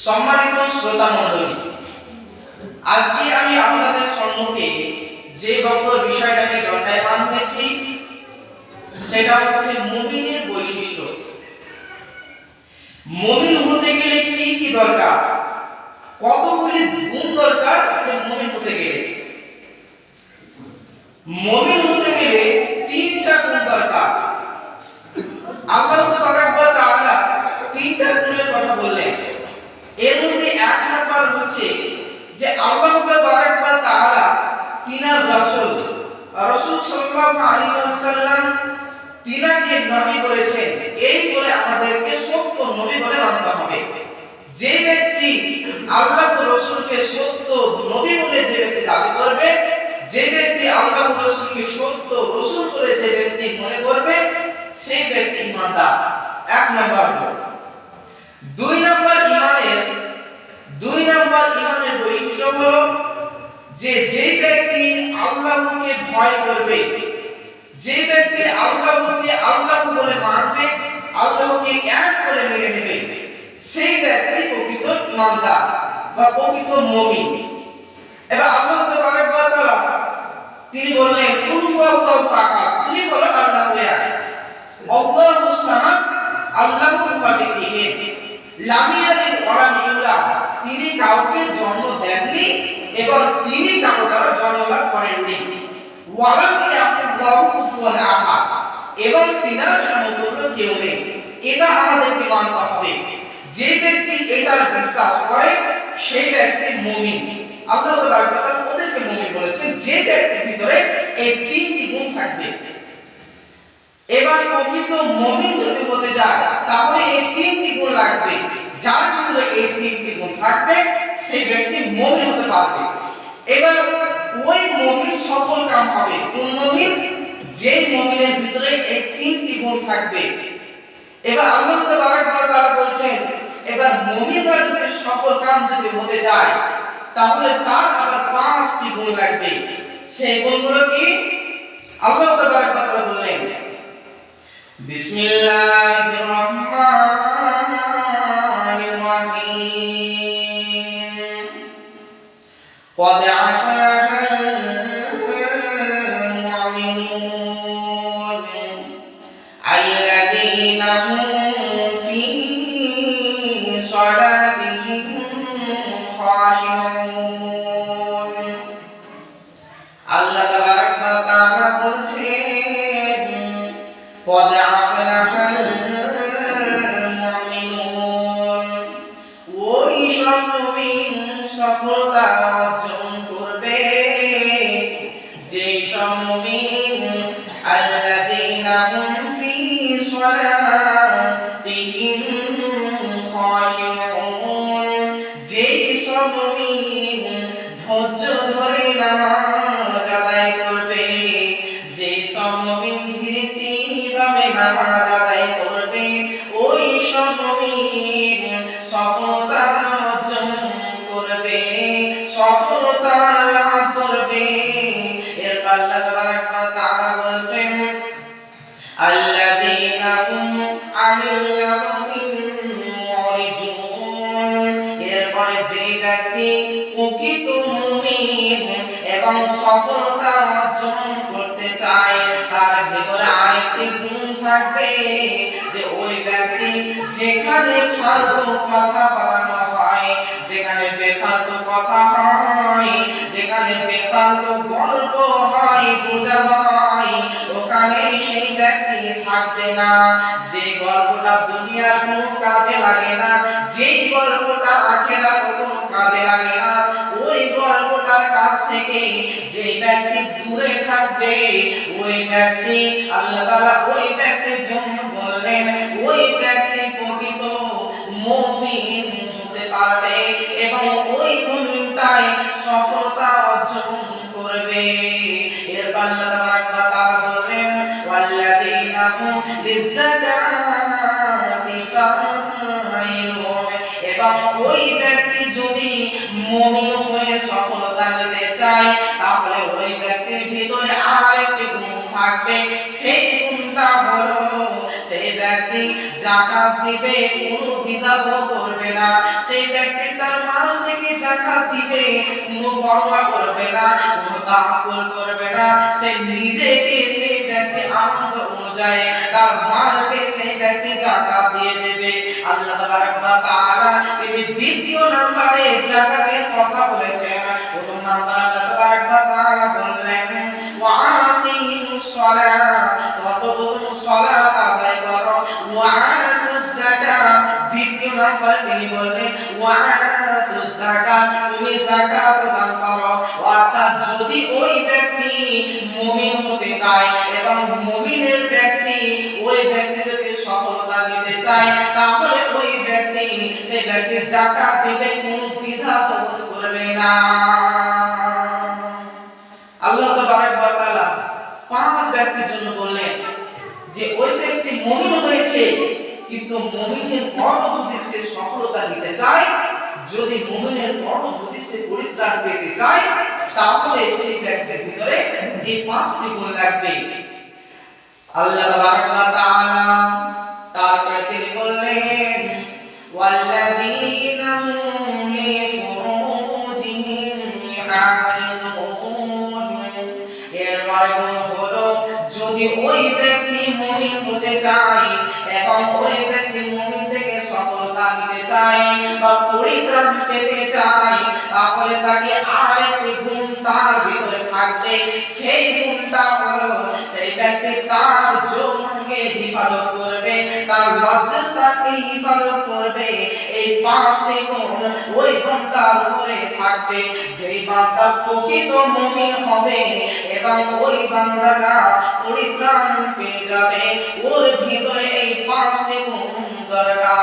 সম্মানিত শ্রোতা মণ্ডলী, আজকে আমি আপনাদের সম্মুখে যে বক্তব্য বিষয়টা নিয়ে দণ্ডায়মান হয়েছি সেটা হচ্ছে মুমিনের বৈশিষ্ট্য। মুমিন হতে গেলে কি কি দরকার, কতগুলি গুণ দরকার যে মুমিন হতে গেলে। মুমিন হতে গেলে তিনটা গুণ দরকার। আল্লাহ তাআলা তিনটা গুণের কথা বললেন। এর মধ্যে এক নাম্বার হচ্ছে যে আল্লাহ তাআলা তিনার রাসূল সাল্লাল্লাহু আলাইহি ওয়াসাল্লাম তিনাকে নবী করেছেন, এই বলে আমাদেরকে সত্য নবী বলে মানতে হবে। যে ব্যক্তি আল্লাহ ও রাসূলকে সত্য নবী বলে যে ব্যক্তি দাবি করবে, যে ব্যক্তি আল্লাহ ও রাসূলকে সত্য রাসূল বলে যে ব্যক্তি মনে করবে, সেই ব্যক্তি ঈমানদার। এক নাম্বার হলো। দুই নাম্বার ঈমানের বৈশিষ্ট্য হলো যে ব্যক্তি আল্লাহকে ভয় করবে, যে ব্যক্তি আল্লাহকে আল্লাহ বলে মানবে, আল্লাহকে এক বলে মেনে নেবে, সেই ব্যক্তি প্রকৃত ঈমানদার বা প্রকৃত মুমিন। এবার আল্লাহ তাআলা তিনি বললেন কুল হুয়াল্লাহু আহাদ, তিনি বলো আল্লাহ এক, আল্লাহুস সামাদ, আল্লাহু মুতাবিদিন, লাম ইয়ালিদ ওয়া লাম ইউলাদ, তিনি কাউকে জন্ম দেননি এবং তিনি কারো দ্বারা জন্মলাভ করেননি, ওয়া লাম ইয়াকুল লাহু কুফুয়ান আহাদ, এবং তিনার সমতুল্য কেউ নেই। এটা আমাদেরকে মানতে হবে। যে ব্যক্তি এটার বিশ্বাস করে সেই ব্যক্তি মুমিন। আল্লাহ তাআলা ওদেরকে মুমিন বলেছেন যে ব্যক্তির ভিতরে এই তিনটি গুণ থাকবে। এবার প্রকৃত মুমিন যদি হতে যায় তাহলে এই তিনটি গুণ লাগবে। যার ভিতরে এই তিনটি গুণ থাকবে সেই ব্যক্তি মুমিন হতে পারবে। এবার ওই মুমিন সফল কাম হবে। কোন মুমিন? যে মুমিনের ভিতরে এই তিনটি গুণ থাকবে। এবার আল্লাহ তাআলা বলছেন এবার মুমিনরা যদি সফল কাম যদি হতে যায় তাহলে তার আবার পাঁচটি গুণ লাগবে। সেই গুণগুলো কি? আল্লাহ তাআলা বললেন বিসমিল্লাহির রহমানির রহিম, قد أفلح المؤمنون الذين هم في صلاتهم خاشعون। আল্লাহ তাআলা বলছেন قد أفلح المؤمنون, ওই সব মুমিন সফলতা অর্জন করবে যে সব মুমিন আল্লাযীনা হুম ফি সালাতিহিম খাশিউন, যে সব মুমিন ধৈর্য ধরে নামাজ আদায় করবে, যে সব মুমিন ধীরে স্থিরভাবে নামাজ আদায় করবে, ওই সব মুমিন সফলতা অর্জন করবে, সফলতা লাভ করবে। এর আল্লাহ তাআলা বলেন আল্লাযীনা হুম আনিল লাগবি মুরিজুন। এরপরে যে ব্যক্তি প্রকৃত মুমিন এবং সফলতা অর্জন করতে চায় তার ভিতরে আরেকটি গুণ থাকবে যে ওই ব্যক্তি যেখানে ফালতু কথা বলানো হয়, যেখানে বেফালতু কথা হয়, যেখানে বেফালতু গল্প হয়, বোঝানো হয়, ওখানে সেই ব্যক্তি থাকবে না। যে গল্পটা দুনিয়ার কোনো কাজে লাগে না, যেই গল্পটা আখিরাতের কোনো কাজে লাগে না, ওই গল্পটার কাছ থেকে যে ব্যক্তি দূরে থাকবে ওই ব্যক্তি আল্লাহ তাআলা ওই ব্যক্তির জন্য বললেন ওই ব্যক্তি প্রকৃত মুমিন হতে পারবে এবং ওই মুমিনটাই সফলতা অর্জন করবে। এর আল্লাহ তাআলা বললেন ওয়াল্লাযীনা হুম লিযাকাতি ফাইলুন, এবং ওই ব্যক্তি যদি মুমিন হয়ে সফলতা নিতে চায় তাহলে ওই ব্যক্তির ভিতরে আরেকটি গুণ থাকবে। সেই গুণটা হলো সেই ব্যক্তি যাকাত দিবে, কোনো দ্বিধাবোধ করবে না। সেই ব্যক্তি তার মাল থেকে যাকাত দিবে, কোনো পরোয়া করবে না, কোনো তাআক্কুল করবে না। সে নিজেকে সেই ব্যক্তি আনন্দ অনুযায়ী তার মালকে সেই ব্যক্তি যাকাত দিয়ে দেবে। আল্লাহ তাবারক ওয়া তাআলা তিনি দ্বিতীয় নম্বরে যাকাতের কথা বলেছেন। প্রথম নম্বর আল্লাহ তাবারক ওয়া তাআলা বললেন ওয়া আকিমুস সালাত, সর্বপ্রথম সালাত আদায় করো, ওয়া আতুজ যাকাত, দ্বিতীয় নম্বরে তিনি বললেন ওয়া আতুজ যাকাত, তুমি যাকাত প্রদান করো। অর্থাৎ যদি ওই ব্যক্তি মুমিন হতে চায় এবং মুমিনের ব্যক্তি ওই ব্যক্তি যদি সফলতা নিতে চায়, তাহলে ওই ব্যক্তি সেই ব্যক্তি যাকাত দিবে, কোনো দ্বিধা বোধ করবে না। আল্লাহ তাবারক ওয়া তাআলা পাঁচ ব্যক্তির জন্য বললেন যে ওই ব্যক্তি মুমিন হয়েছে, কিন্তু মুমিনের পর যদি সে সফলতা নিতে চায়, যদি মুমিনের পর যদি সে পরিত্রাণ পেতে চায়, তাহলে সেই ব্যক্তির ভিতরে এই পাঁচটি গুণ লাগবে। আল্লাহ তাবারক ওয়া তাআলা তারপরে তিনি বললেন ওয়াল্লাযীনা হুম লিফুরুজিহিম হাফিযুন, এর মানে হলো যদি ওই ব্যক্তি মুমিন হতে চায় এবং ওই ব্যক্তি মুমিন থেকে সফলতা নিতে চায় বা পরিত্রাণ পেতে চায়, তাহলে তাকে আরেকটি গুণ তার ভিতরে থাকবে। সেই গুণটা হলো সেই ব্যক্তি তার যৌনকে হিফাজত করবে, তার লজ্জাস্থানকে হিফাজত করবে। এই পাঁচটি গুণ ওই বান্দার উপরে থাকবে। যেই বান্দা প্রকৃত মুমিন হবে এবং ওই বান্দাটা পরিত্রাণ পেয়ে যাবে, ওর ভিতরে এই পাঁচটি গুণ দরকার।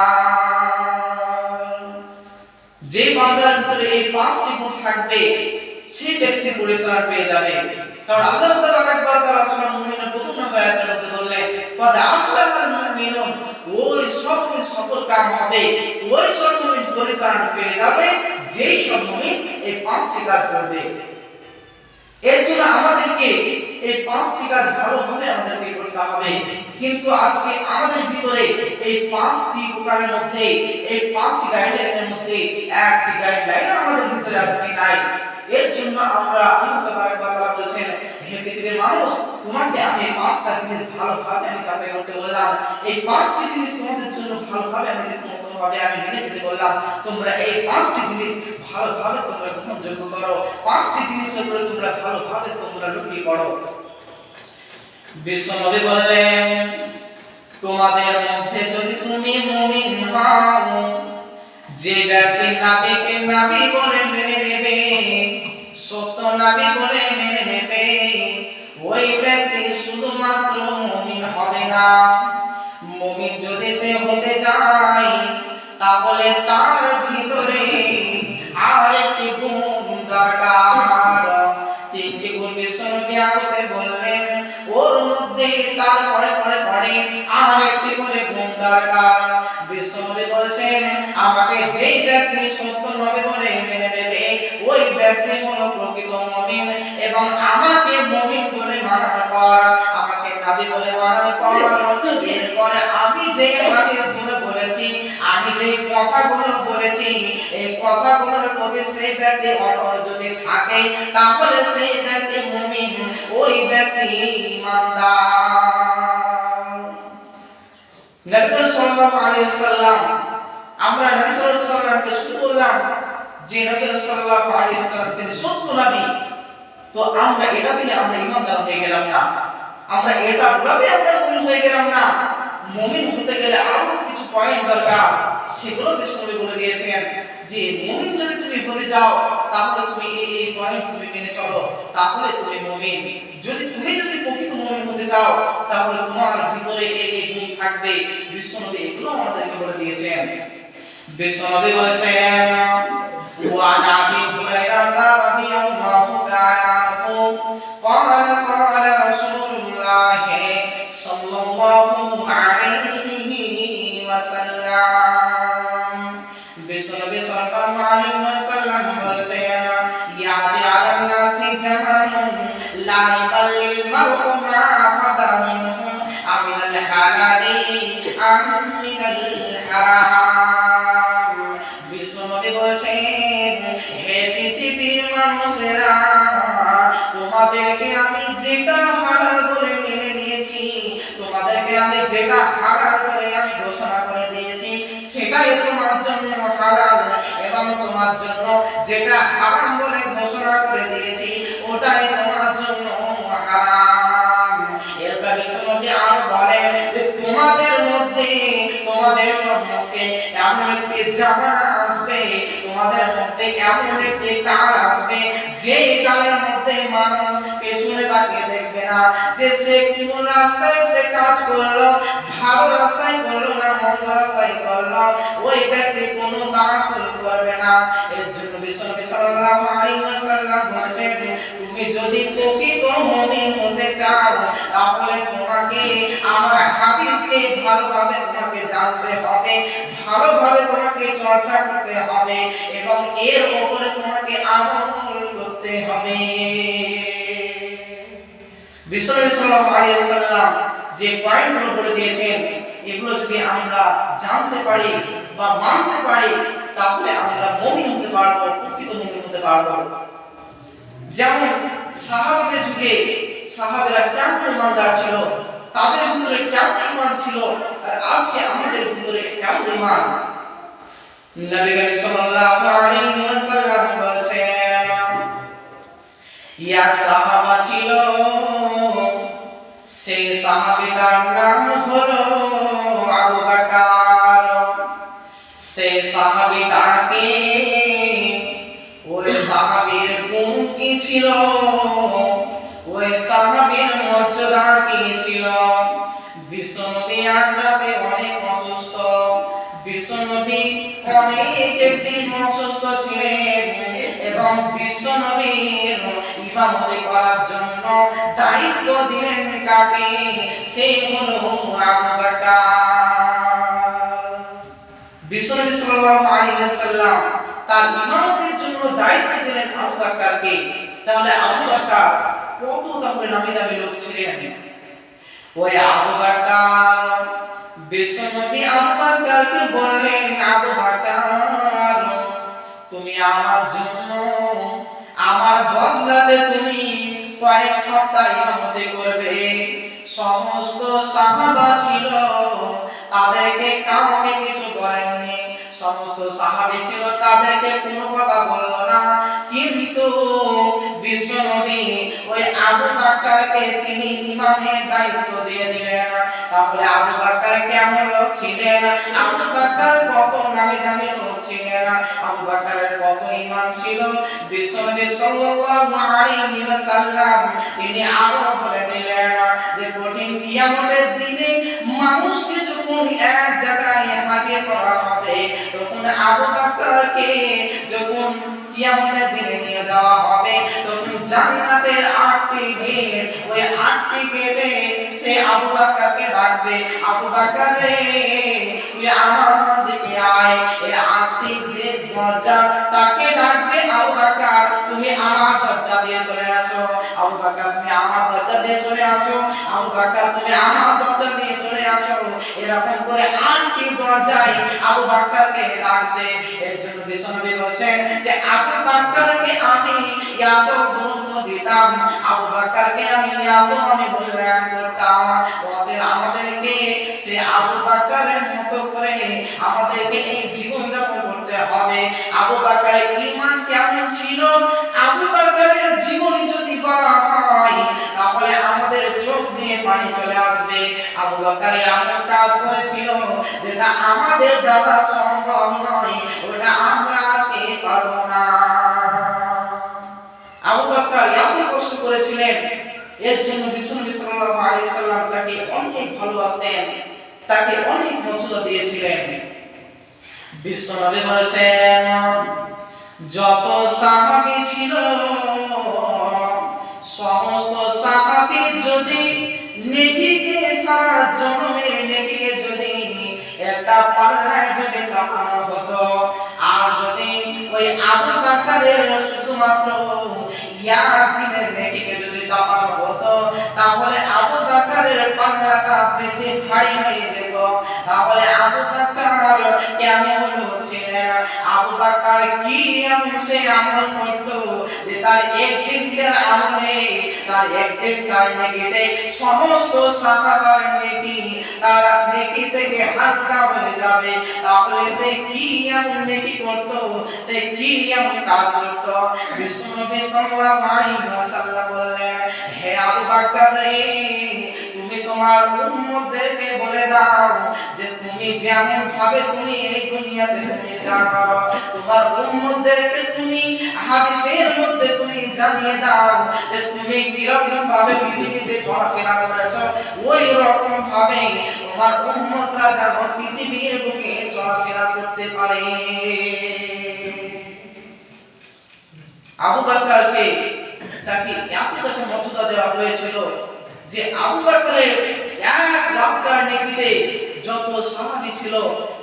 যে বান্দার ভিতরে এই পাঁচটি গুণ থাকবে, সেই ব্যক্তি পরিত্রাণ পেয়ে যাবে। কারণ আল্লাহ তাবারক ওয়া তাআলা সূরা মুমিনের প্রথম নম্বর আয়াতের মধ্যে বললেন ওয়া আফলাহাল মুমিনুন, ওই সব মুমিন সফল কাম হবে, ওই সব মুমিন পরিত্রাণ পেয়ে যাবে যেই সব মুমিন এই পাঁচটি কাজ করবে। এর জন্য আমাদেরকে এই পাঁচটি কাজ ভালোভাবে আমাদেরকে করতে হবে। কিন্তু আজকে আমাদের ভিতরে এই পাঁচটি প্রকারের মধ্যে, এই পাঁচটি গাইডলাইনের মধ্যে একটি গাইডলাইন আমাদের ভিতরে আজকে নাই। এর জন্য আমরা আল্লাহ তাবারক ওয়া তাআলা বলেছেন, হে পৃথিবীর মানুষ, তোমাকে আমি পাঁচটা জিনিস ভালোভাবে আমি যাচাই করতে বললাম। এই পাঁচটি জিনিস তোমাদের জন্য ভালোভাবে আমি মেনে যেতে বললাম। তোমরা এই পাঁচটি জিনিস ভালোভাবে তোমরা গ্রহণযোগ্য করো, পাঁচটি জিনিসের উপরে তোমরা ভালোভাবে তোমরা লুটিয়ে পড়ো। বিশ্বনবী বললেন, তোমাদের মধ্যে যদি তুমি মুমিন হও, যে ব্যক্তি নবীকে নবী বলে মেনে নেবে, সত্য নবী বলে মেনে নেবে, ওই ব্যক্তি শুধুমাত্র মুমিন হবে না। মুমিন যদি সে হতে চায়, তাহলে তার ভিতরে আরেকটি গুণ দরকার। তিনটি গুণ বিশ্বনবী আগতে বললেন, ওর মধ্যে তারপরে পরে আরেকটি করে গুণ দরকার। বিশ্বনবী বলছেন, আমাকে যেই ব্যক্তি সত্য নবী বলে মেনে নেবে, ওই ব্যক্তি হলো প্রকৃত মুমিন। এবং আমাকে মুমিন বলে মানার পর, আমাকে নবী বলে মানার পর, এরপরে আমি যে হাদিসগুলো বলেছি, আমি যে কথাগুলো বলেছি, এই কথাগুলোর প্রতি সেই ব্যক্তি অটল যদি থাকে, তাহলে সেই ব্যক্তি মুমিন, ওই ব্যক্তি ঈমানদার। নবী সাল্লাল্লাহু আলাইহি সাল্লাম, আমরা নবী সাল্লাল্লাহু আলাইহি সাল্লামকে শুধু বললাম যে নবী সাল্লাল্লাহু আলাইহি সাল্লাম তিনি সত্য নবী, তো আমরা এটাতেই আমরা ঈমানদার হয়ে গেলাম না, আমরা এটা বলতে আমরা মুমিন হয়ে গেলাম না। মুমিন হতে গেলে আরো কিছু পয়েন্ট দরকার, সেগুলো বিশ্বনবী বলে দিয়েছেন যে মুমিন যদি তুমি হতে যাও, তাহলে তুমি এই পয়েন্ট তুমি মেনে চলো, তাহলে তুমি মুমিন। যদি প্রকৃত মুমিন হতে চাও, তাহলে তোমার ভিতরে এই গুণ থাকবে। বিশ্বনবী এগুলো আমাদেরকে বলে দিয়েছেন। বিশ্বনবী বলেছেন, ওয়া নাবি হুরায়রা রাদিয়াল্লাহু তাআলা আনহু ক্বালা ক্বালা রাসূলুল্লাহ সাল্লাল্লাহু আলাইহি ওয়াসাল্লাম। বিশ্বনবী সাল্লাল্লাহু আলাইহি ওয়াসাল্লাম বলেছেন, ইয়াতি আলান নাসি জামানুন লা ইয়াকাল্লিল মারউ মা ফাদা মিনহু আমিনাল হালালি নবী বলছেন, হে পৃথিবীর মানুষেরা, তোমাদেরকে আমি যেটা হালাল বলে মেনে নিয়েছি, তোমাদেরকে আমি যেটা হালাল বলে আমি ঘোষণা করে দিয়েছি, সেটাই তোমার জন্য হালাল, এবং তোমার জন্য যেটা হারাম বলে ঘোষণা করে দিয়েছি, ওটাই তোমার জন্য হারাম। এরপর বিশ্বনবী আরো বলেন যে তোমাদের মধ্যে, তোমাদের সম্মুখে এমন একটি জামানা আসবে, তোমাদের মধ্যে এমন একটি কাল আসবে, যে কালের মধ্যে মানুষ পেছনে তাকিয়ে দেখবে না যে সে কোন রাস্তায় সে কাজ করলো, ভালো রাস্তায় করলো না মন্দ রাস্তায় করলো, ওই ব্যক্তি কোনো তাআক্কুল করবে না। এর জন্য বিশ্বনবী সাল্লাল্লাহু আলাইহি ওয়াসাল্লাম বলেছেন, তুমি যদি প্রকৃত মুমিন হতে চাও, তাহলে তোমাকে আমার হাদিসকে ভালোভাবে তোমাকে জানতে হবে, ভালোভাবে তোমাকে চর্চা করতে হবে, এবং এর উপরে তোমাকে আমল করতে হবে। বিশ্বনবী সাল্লাল্লাহু আলাইহি ওয়াসাল্লাম যে পয়েন্টগুলো বলে দিয়েছেন, এগুলো যদি আমরা জানতে পারি বা মানতে পারি, তাহলে আমরা মুমিন হতে পারবো, প্রকৃত মুমিন হতে পারবো। যেমন সাহাবীদের যুগে সাহাবীরা কেমন ইমানদার ছিল, তাদের ভিতরে কেমন ঈমান ছিল, আর আজকে আমাদের ভিতরে কেমন ঈমান। নবী সাল্লাল্লাহু আলাইহি ওয়াসাল্লাম বলেছেন, এক সাহাবা ছিল, সেই সাহাবীটার নাম হলো আবু বকর। সেই সাহাবীটাকে, ওই সাহাবীর গুণ কি ছিল, ওই সাহাবীর মর্যাদা কি ছিল। বিশ্বনবী আগ্রাতে অনেক অসুস্থ, বিশ্বনবী অনেক একদিন অসুস্থ ছিলেন, এবং বিশ্বনবীর ইমামতি করার জন্য দায়িত্ব দিলেন কাকে, সে হলো আবু বকর। বিশ্বনবী সাল্লাল্লাহু আলাইহি ওয়াসাল্লাম তার ইমামতির জন্য দায়িত্ব দিলেন আবু বকরকে। তাহলে আবু বকর কত তাহলে নামি দামি লোক ছিলেন। ওই আবু বকর, বিশ্বনবী আবু বকরকে বললেন, আবু বকর, তুমি আমার জন্য আমার বদলাতে তুমি কয়েক সপ্তাহ ইমামতি করবে। সমস্ত সাহাবা ছিল, তাদেরকে কাউকে কিছু বলেননি, সমস্ত সাহাবী ছিল, তাদেরকে কোনো কথা বললো না, কিন্তু বিশ্বনবী ওই আবু বকরকে তিনি ইমামের দায়িত্ব দিয়ে দিলেন। তাহলে আবু বকর কেমন লোক ছিলেন, আবু বকর কত নামি দামি লোক ছিলেন, আবু বকরের কত ঈমান ছিল। বিশ্বনবী সাল্লাল্লাহু আলাইহি ওয়াসাল্লাম তিনি আরো বলে দিলেন যে কঠিন কিয়ামতের দিনে মানুষকে যখন এক জায়গায় হাজির করা হবে, তখন আবু বকরকে যখন কিয়ামতের দিনে নিয়ে যাওয়া হবে, তখন জান্নাতের 8টি গেট, ওই 8টি গেটে সে আবু বকরকে ডাকবে, আবু বকর রে তুই আমার দিকে আয়। এই 8টি গেট দরজা তাকে ডাকবে, আবু বকর তুমি আমার দরজা দিয়ে চলে আসো, আবু বকর তুমি আমার দরজা দিয়ে চলে আসো, আবু বকর তুমি আমার দরজা দিয়ে চলে আসো। এরকম করে 8টি দরজায় আবু বকরকে ডাকবে। এর জন্য বিশ্বনবী বলেছেন যে আবু বকরকে আমি এত গুরুত্ব দিতাম, আবু বকরকে আমি এত মূল্যায়ন করতাম, ওদের আমাদেরকে সে আবু বকরের মতো করে আমাদেরকে এই জীবন যাপন করতে হবে। আবু বকরের ঈমান কেমন ছিল, আবু বকরের জীবনী যদি বলা হয়, তাহলে আমাদের চোখ দিয়ে পানি চলে আসবে। আবু বকর এমন কাজ করেছিল যেটা আমাদের দ্বারা সম্ভব নয়, ওটা আমরা আজকে পারবো না। আবু বকর এত কষ্ট করেছিলেন, এর জন্য বিশ্বনবী সাল্লাল্লাহু আলাইহি সাল্লাম তাকে অনেক ভালোবাসতেন, তাকে অনেক মর্যাদা দিয়েছিলেন। বিশ্বনবী বলেছেন, যত সাহাবী ছিল, সমস্ত সাহাবী যদি নেকিকে, সারা জন্মের নেকিকে যদি একটা পাল্লায় যদি চাপানো হতো, আর যদি ওই আবু বকরের শুধুমাত্র ইয়াদিনের নেকিকে যদি চাপানো হতো, তাহলে আবু বকরের পাল্লাটা বেশি ভারী হয়ে যেত। তাহলে আবু বকর কেমন লোক ছিলেন, আবু বকর কি এমন সে আমল করতো যে তার একদিনের আমলে, তার একদিনকার নেকিতে সমস্ত সাহাবার নেকি তার নেকি থেকে হালকা হয়ে যাবে। তাহলে সে কি এমন নেকি করতো, সে কি এমন কাজ করতো? বিশ্বনবী সাল্লাল্লাহু আলাইহি ওয়াসাল্লাম বললেন, হে আবু বকর রে, তুমি তোমার উম্মতদেরকে বলে দাও যে তুমি যেমন ভাবে তুমি এই দুনিয়াতে তুমি যা করো, তোমার উম্মতদেরকে তুমি হাদিসের মধ্যে তুমি জানিয়ে দাও যে তুমি কিরকম ভাবে পৃথিবীতে চলাফেরা করেছো, ওই রকম ভাবে তোমার উম্মতরা যেন পৃথিবীর বুকে চলাফেরা করতে পারে। আবু বকরকে তাকে এত মর্যাদা দেওয়া হয়েছিল যে আবু বকরের এক লাখটার নেকিতে যত সাহাবী ছিল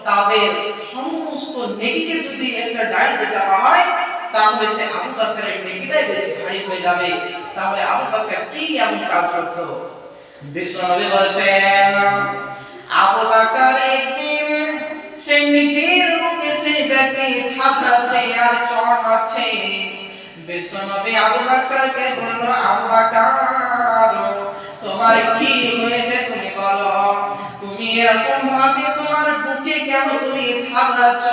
তাদের সমস্ত নেকিকে যদি একটা ডায়েরিতে চাপা হয় তাহলে সে আবু বকরের নেকিটাই বেশি ভারী হয়ে যাবে। তাহলে আবু বকর কি এমন কাজ করত? বিশ্বনবী বলেন, আবু বকর একদিন সে নিজের বুকে সে ব্যক্তি থাপড়াচ্ছে আর চড়াচ্ছে। বিশ্বনবী আবু বকরকে বলল, আবু বকর তোমার কি হয়েছে তুমি বলো, তুমি এরকম ভাবে তোমার বুকে কেন তুমি থাপড়াচ্ছ,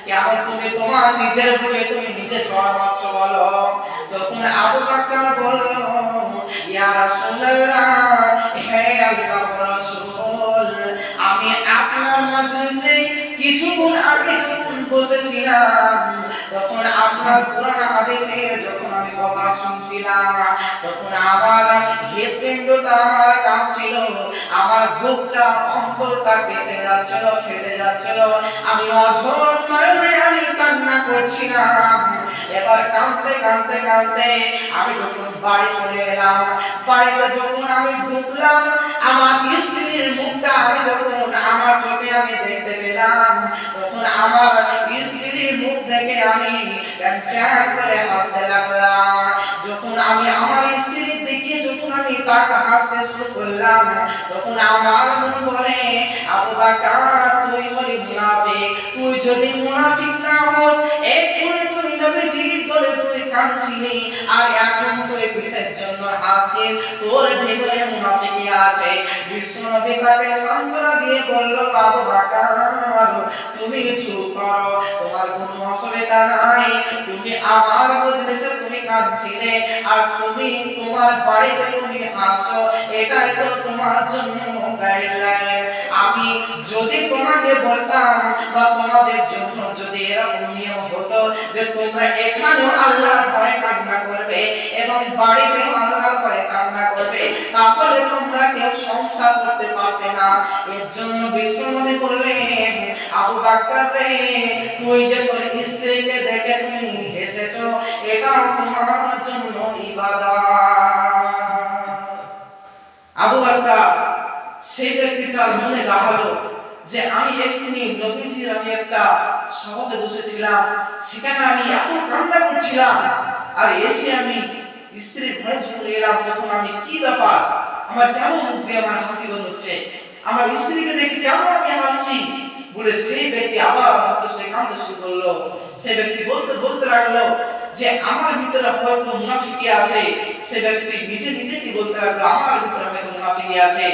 কেন তুমি তোমার নিজের বুকে তুমি নিজে চড়াচ্ছ বলো? তখন আবু বকর বলল, ইয়া রাসূলুল্লাহ, হে আল্লাহর রাসূল, আমি আপনার মাজলিসে কিছুক্ষণ আগে যখন বসেছিলাম তখন আপনার কোরআন হাদিসের যখন আমি কথা শুনছিলাম তখন আমার হৃদপিণ্ডটা আমার কাঁপছিল, আমার বুকটা অন্তরটা কেঁপে যাচ্ছিল, ফেটে যাচ্ছিল, আমি অঝোর নয়নে আমি কান্না করছিলাম। এবার কাঁদতে কাঁদতে কাঁদতে আমি যখন বাড়ি চলে এলাম, বাড়িতে যখন আমি ঢুকলাম আমার স্ত্রীর মুখটা আমি যখন আমার চোখে আমি দেখতে পেলাম তখন আমার স্ত্রীর মুখ দেখে আমি চ্যান করে হাসতে লাগলাম। যখন আমি আমার স্ত্রীর দিকে যখন আমি তাকে হাসতে শুরু করলাম তখন আমার মন বলে, আবু বকর তুই হলি মুনাফিক, তুই যদি মুনাফিক না হস এক্ষুনি তুই নবীজির দলে তুই কাঁদছিলি আর এখন তুই কিসের জন্য হাসছিস, তোর ভিতরে মুনাফিকি আছে। বিশ্বনবী তাকে সান্ত্বনা দিয়ে বলল, আবু বকর তুমি চুপ করো, তোমার কোনো অসুবিধা নাই, তুমি আমার মজলিসে তুমি কাঁদছিলে আর তুমি তোমার বাড়িতে তুমি হাসো, এটাই তো তোমার জন্য গাইডলাইন। আমি যদি তোমাকে বলতাম বা তোমাদের জন্য যদি এরকম নিয়ম হতো যে তোমরা এখানেও আল্লাহর ভয়ে কান্না করবে এবং বাড়িতেও আল্লাহর ভয়ে কান্না করবে তাহলে তোমরা কেউ সংসার করতে পারতে না। এর জন্য বিশ্বনবী বললেন, আবু বকর রে, তুই যে তোর স্ত্রীকে দেখে তুমি হেসেছো এটাও তোমার জন্য ইবাদত। আবু বকর সেই ব্যক্তি তার মনে গাহালো যে আমি এক্ষুনি নবীজির আমি একটা সভাতে বসেছিলাম, সেখানে আমি এত কান্না করছিলাম আর এসে আমি স্ত্রীর ঘরে যখন এলাম তখন আমি কি ব্যাপার, আমার কেন মুখ দিয়ে আমার হাসি বের হচ্ছে, আমার স্ত্রীকে দেখে কেন আমি হাসছি বলে সেই ব্যক্তি আবার হয়তো সে কাঁদতে শুরু করলো। সেই ব্যক্তি বলতে বলতে লাগলো যে আমার ভিতরে হয়তো মুনাফিকি আছে। সে ব্যক্তি নিজে নিজে কি বলতে লাগলো, আমার ভিতরে হয়তো মুনাফিকি আছে।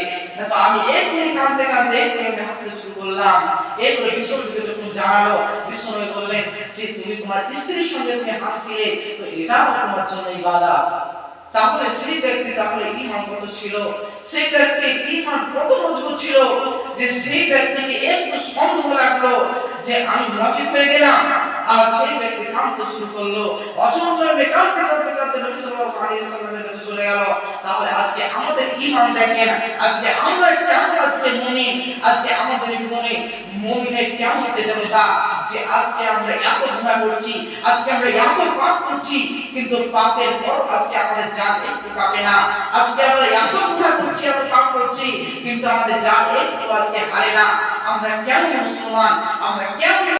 তো আমি এক্ষুনি কাঁদতে কাঁদতে এক্ষুনি আমি হাসতে শুরু করলাম। এরপরে বিশ্বনবীকে যখন জানালো, বিশ্বনবী বললেন যে তুমি তোমার স্ত্রীর সঙ্গে তুমি হাসছিলে তো এটাও তোমার জন্য ইবাদত। তাহলে সেই ব্যক্তি তাহলে ঈমান কত ছিল, সেই ব্যক্তির ঈমান কত মজবুত ছিল যে সেই ব্যক্তিকে একটু সন্দেহ লাগলো যে আমি মুনাফিক হয়ে গেলাম আর সেই ব্যক্তি কাঁদতে শুরু করলো, অচঞ্চলে কাঁদতে কাঁদতে কাঁদতে নবী সাল্লাল্লাহু আলাইহি ওয়াসাল্লামের কাছে চলে গেল। তাহলে আজকে আমাদের ঈমান দেখেন, আজকে আমরা কেমন আজকে মুমিন, আজকে আমাদের জীবনে মুমিনের কেমন তেজতা যে আজকে আমরা এত গুনাহ করছি, আজকে আমরা এত পাপ করছি কিন্তু পাপের পর আজকে আমাদের জান একটু কাঁপে না। আজকে আমরা এত গুনাহ করছি, এত পাপ করছি কিন্তু আমাদের জান একটু আজকে হারে না। আমরা কেন মুসলমান, আমরা কেন